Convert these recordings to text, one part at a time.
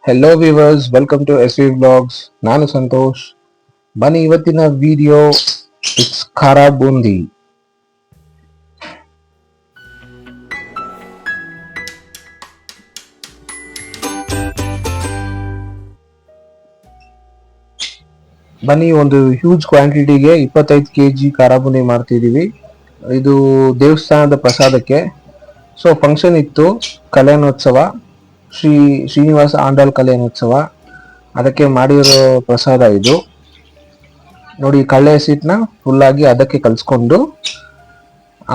Hello viewers, welcome to S V blogs. ನಾನು ಸಂತೋಷ್. ಬನ್ನಿ ಇವತ್ತಿನ ವಿಡಿಯೋ ಇಟ್ಸ್ ಖಾರ ಬೂಂದಿ. ಬನ್ನಿ, ಒಂದು ಹ್ಯೂಜ್ ಕ್ವಾಂಟಿಟಿಗೆ 25 kg ಖಾರ ಬೂಂದಿ ಮಾಡ್ತಿದೀವಿ. ಇದು ದೇವಸ್ಥಾನದ ಪ್ರಸಾದಕ್ಕೆ. ಸೊ ಫಂಕ್ಷನ್ ಇತ್ತು, ಕಲ್ಯಾಣೋತ್ಸವ, ಶ್ರೀನಿವಾಸ ಆಂಡಾಳ್ ಕಲ್ಯಾಣೋತ್ಸವ. ಅದಕ್ಕೆ ಮಾಡಿರೋ ಪ್ರಸಾದ ಇದು ನೋಡಿ. ಕಳ್ಳೆ ಹಸಿಟ್ನ ಫುಲ್ ಆಗಿ ಅದಕ್ಕೆ ಕಲ್ಸ್ಕೊಂಡು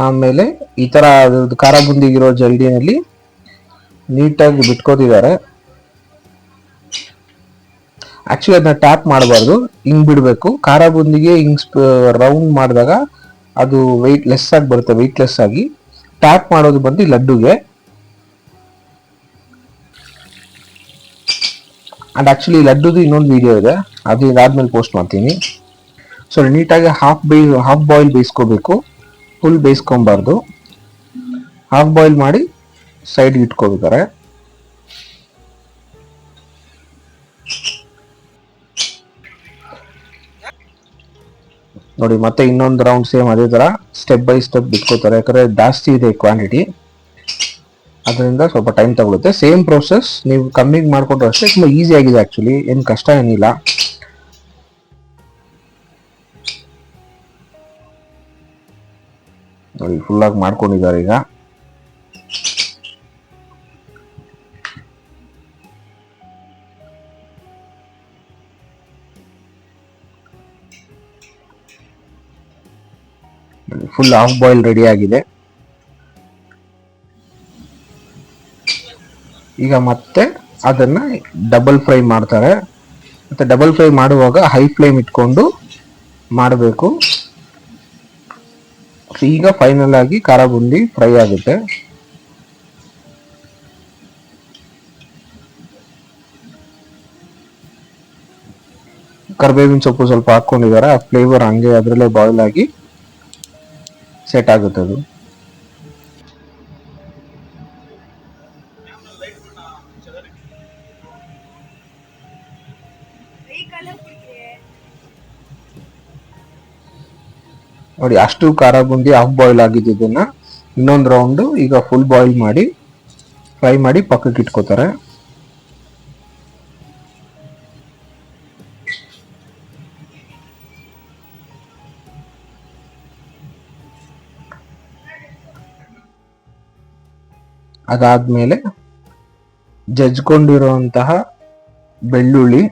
ಆಮೇಲೆ ಈ ತರ ಖಾರ ಬುಂದಿಗಿರೋ ಜಲ್ಡಿನಲ್ಲಿ ನೀಟಾಗಿ ಬಿಟ್ಕೋತಿದ್ದಾರೆ. ಆಕ್ಚುಲಿ ಅದನ್ನ ಟ್ಯಾಪ್ ಮಾಡಬಾರ್ದು, ಹಿಂಗ್ ಬಿಡ್ಬೇಕು. ಖಾರ ಬುಂದಿಗೆ ಹಿಂಗ್ ರೌಂಡ್ ಮಾಡಿದಾಗ ಅದು ವೆಯ್ಟ್ ಲೆಸ್ ಆಗಿ ಬರುತ್ತೆ, ವೆಯ್ಟ್ಲೆಸ್ ಆಗಿ. ಟ್ಯಾಪ್ ಮಾಡೋದು ಬಂದು ಲಡ್ಡುಗೆ. ಅಂಡ್ ಆಕ್ಚುಲಿ ಲಡ್ಡುದು ಇನ್ನೊಂದು ವಿಡಿಯೋ ಇದೆ, ಅದು ಇದಾದ್ಮೇಲೆ ಪೋಸ್ಟ್ ಮಾಡ್ತೀನಿ. ಸೊ ನೀಟಾಗಿ ಹಾಫ್ ಬಾಯ್ಲ್ ಬೇಯಿಸ್ಕೋಬೇಕು, ಫುಲ್ ಬೇಯಿಸ್ಕೊಬಾರ್ದು. ಹಾಫ್ ಬಾಯ್ಲ್ ಮಾಡಿ ಸೈಡ್ ಇಟ್ಕೋಬೇಕಾರೆ ನೋಡಿ. ಮತ್ತೆ ಇನ್ನೊಂದು ರೌಂಡ್ ಸೇಮ್ ಅದೇ ತರ ಸ್ಟೆಪ್ ಬೈ ಸ್ಟೆಪ್ ಬಿಟ್ಕೋತಾರೆ, ಯಾಕಂದ್ರೆ ಜಾಸ್ತಿ ಇದೆ ಕ್ವಾಂಟಿಟಿ, ಅದರಿಂದ ಸ್ವಲ್ಪ ಟೈಮ್ ತಗೊಳುತ್ತೆ. ಸೇಮ್ ಪ್ರೋಸೆಸ್, ನೀವು ಕಮ್ಮಿಗೆ ಮಾಡ್ಕೊಂಡ್ರೆ ಅಷ್ಟೇ. ತುಂಬಾ ಈಸಿ ಆಗಿದೆ ಆಕ್ಚುಲಿ, ಏನು ಕಷ್ಟ ಏನಿಲ್ಲ. ನೋಡಿ ಫುಲ್ ಆಗಿ ಮಾಡ್ಕೊಂಡಿದ್ದಾರೆ ಈಗ. ಫುಲ್ ಹಾಫ್ ಬಾಯ್ಲ್ ರೆಡಿ ಆಗಿದೆ. ಈಗ ಮತ್ತೆ ಅದನ್ನ ಡಬಲ್ ಫ್ರೈ ಮಾಡ್ತಾರೆ. ಮತ್ತೆ ಡಬಲ್ ಫ್ರೈ ಮಾಡುವಾಗ ಹೈ ಫ್ಲೇಮ್ ಇಟ್ಕೊಂಡು ಮಾಡಬೇಕು. ಈಗ ಫೈನಲ್ ಆಗಿ ಖಾರ ಬುಂದಿ ಫ್ರೈ ಆಗುತ್ತೆ. ಕರಿಬೇವಿನ ಸೊಪ್ಪು ಸ್ವಲ್ಪ ಹಾಕೊಂಡಿದ್ದಾರೆ, ಆ ಫ್ಲೇವರ್ ಹಂಗೆ ಅದರಲ್ಲೇ ಬಾಯ್ಲ್ ಆಗಿ ಸೆಟ್ ಆಗುತ್ತೆ ಅದು. ನೋಡಿ ಅಷ್ಟು ಖಾರ ಬುಂದಿ ಹಾಫ್ ಬಾಯ್ಲ್ ಆಗಿದ್ದನ್ನ ಇನ್ನೊಂದು ರೌಂಡ್ ಈಗ ಫುಲ್ ಬಾಯ್ಲ್ ಮಾಡಿ ಫ್ರೈ ಮಾಡಿ ಪಕ್ಕಕ್ಕೆ ಇಟ್ಕೋತಾರೆ. ಅದಾದ್ಮೇಲೆ ಜಜ್ಕೊಂಡಿರುವಂತಹ ಬೆಳ್ಳುಳ್ಳಿ.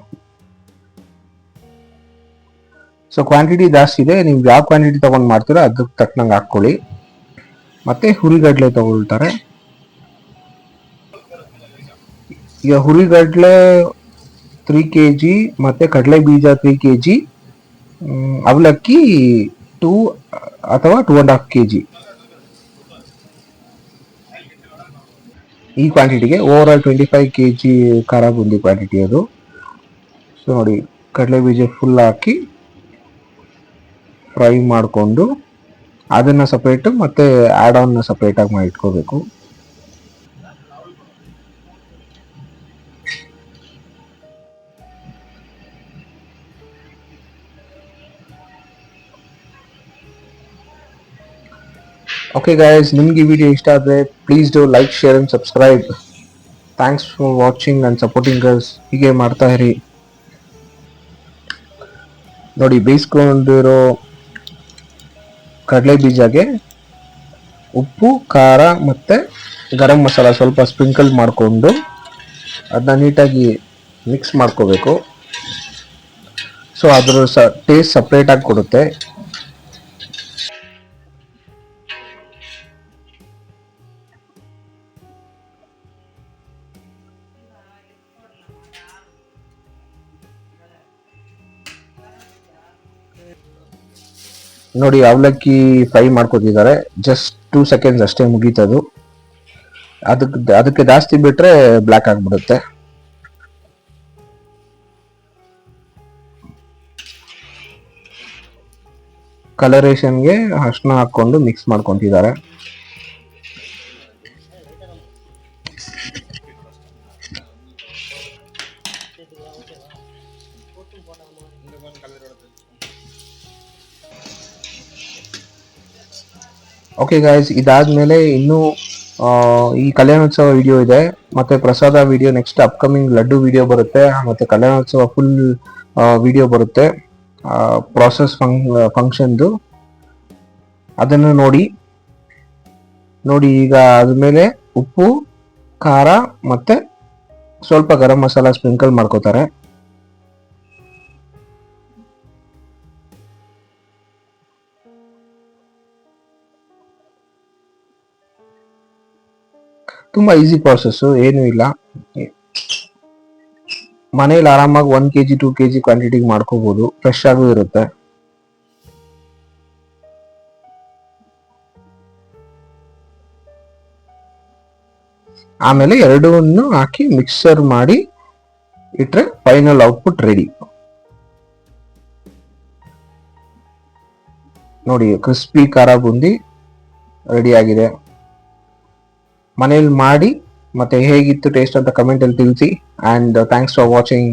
ಸೊ ಕ್ವಾಂಟಿಟಿ ಜಾಸ್ತಿ ಇದೆ, ನೀವು ಯಾವ ಕ್ವಾಂಟಿಟಿ ತಗೊಂಡ್ ಮಾಡ್ತೀರೋ ಅದಕ್ಕೆ ತಕ್ಕನಂಗೆ ಹಾಕೊಳ್ಳಿ. ಮತ್ತೆ ಹುರಿಗಡ್ಲೆ ತಗೊಳ್ತಾರೆ. ಈಗ ಹುರಿಗಡ್ಲೆ 3 kg, ಮತ್ತೆ ಕಡಲೆ ಬೀಜ 3 kg, ಅವಲಕ್ಕಿ 2 ಅಥವಾ 2.5 kg. ಈ ಕ್ವಾಂಟಿಟಿಗೆ ಓವರ್ ಆಲ್ 25 kg ಖಾರ ಬುಂದಿ ಕ್ವಾಂಟಿಟಿ ಅದು. ಸೊ ನೋಡಿ, ಕಡಲೆ ಬೀಜ ಫುಲ್ ಹಾಕಿ ಫ್ರೈ ಮಾಡಿಕೊಂಡು ಅದನ್ನ ಸಪ್ರೇಟ್ ಮತ್ತೆ ಆಡ್ ಆನ್ ಸಪ್ರೇಟ್ ಆಗಿ ಮಾಡಿ ಇಟ್ಕೋಬೇಕು. ಓಕೆ ಗೈಸ್, ನಿಮ್ಗೆ ಈ ವಿಡಿಯೋ ಇಷ್ಟ ಆದರೆ please do like, share and subscribe. Thanks for watching and supporting us. ಹೀಗೆ ಮಾಡ್ತಾ ಇರಿ. ನೋಡಿ, ಬೇಯಿಸ್ಕೊಂಡಿರೋ ಕಡಲೆ ಬೀಜಗೆ ಉಪ್ಪು, ಖಾರ ಮತ್ತೆ ಗರಂ ಮಸಾಲ ಸ್ವಲ್ಪ ಸ್ಪ್ರಿಂಕಲ್ ಮಾಡಿಕೊಂಡು ಅದನ್ನ ನೀಟಾಗಿ ಮಿಕ್ಸ್ ಮಾಡ್ಕೋಬೇಕು. ಸೊ ಅದ್ರ ಟೇಸ್ಟ್ ಸಪ್ರೇಟ್ ಆಗಿ ಕೊಡುತ್ತೆ. ನೋಡಿ, ಅವಲಕ್ಕಿ ಫ್ರೈ ಮಾಡ್ಕೊತಿದ್ದಾರೆ. ಜಸ್ಟ್ 2 seconds ಅಷ್ಟೇ, ಮುಗೀತದು. ಅದಕ್ಕೆ ಜಾಸ್ತಿ ಬಿಟ್ರೆ ಬ್ಲ್ಯಾಕ್ ಆಗ್ಬಿಡುತ್ತೆ. ಕಲರೇಷನ್ಗೆ ಅರ್ಶಿನ ಹಾಕೊಂಡು ಮಿಕ್ಸ್ ಮಾಡ್ಕೊಂತಿದ್ದಾರೆ. ಓಕೆ ಗಾಯ್ಸ್, ಇದಾದ್ಮೇಲೆ ಇನ್ನು ಈ ಕಲ್ಯಾಣೋತ್ಸವ ವಿಡಿಯೋ ಇದೆ, ಮತ್ತೆ ಪ್ರಸಾದ video, next upcoming laddu video ಬರುತ್ತೆ, ಮತ್ತೆ ಕಲ್ಯಾಣೋತ್ಸವ ಫುಲ್ ವಿಡಿಯೋ ಬರುತ್ತೆ, ಪ್ರಾಸೆಸ್ ಫಂಕ್ಷನ್ದು. ಅದನ್ನು ನೋಡಿ. ಈಗ ಆದ್ಮೇಲೆ ಉಪ್ಪು, ಖಾರ ಮತ್ತೆ ಸ್ವಲ್ಪ ಗರಂ ಮಸಾಲ ಸ್ಪ್ರಿಂಕಲ್ ಮಾಡ್ಕೋತಾರೆ. ತುಂಬಾ ಈಸಿ ಪ್ರಾಸೆಸ್, ಏನು ಇಲ್ಲ. ಮನೇಲಿ ಆರಾಮಾಗಿ 1 kg 2 kg ಕ್ವಾಂಟಿಟಿಗೆ ಮಾಡ್ಕೋಬಹುದು, ಫ್ರೆಶ್ ಆಗೂ ಇರುತ್ತೆ. ಆಮೇಲೆ ಎರಡನ್ನು ಹಾಕಿ ಮಿಕ್ಸರ್ ಮಾಡಿ ಇಟ್ರೆ ಫೈನಲ್ ಔಟ್ಪುಟ್ ರೆಡಿ. ನೋಡಿ, ಕ್ರಿಸ್ಪಿ ಖಾರ ಬೂಂದಿ ರೆಡಿ ಆಗಿದೆ. ಮನೇಲಿ ಮಾಡಿ ಮತ್ತೆ ಹೇಗಿತ್ತು ಟೇಸ್ಟ್ ಅಂತ ಕಮೆಂಟ್ ಅಲ್ಲಿ ತಿಳಿಸಿ. And thanks for watching.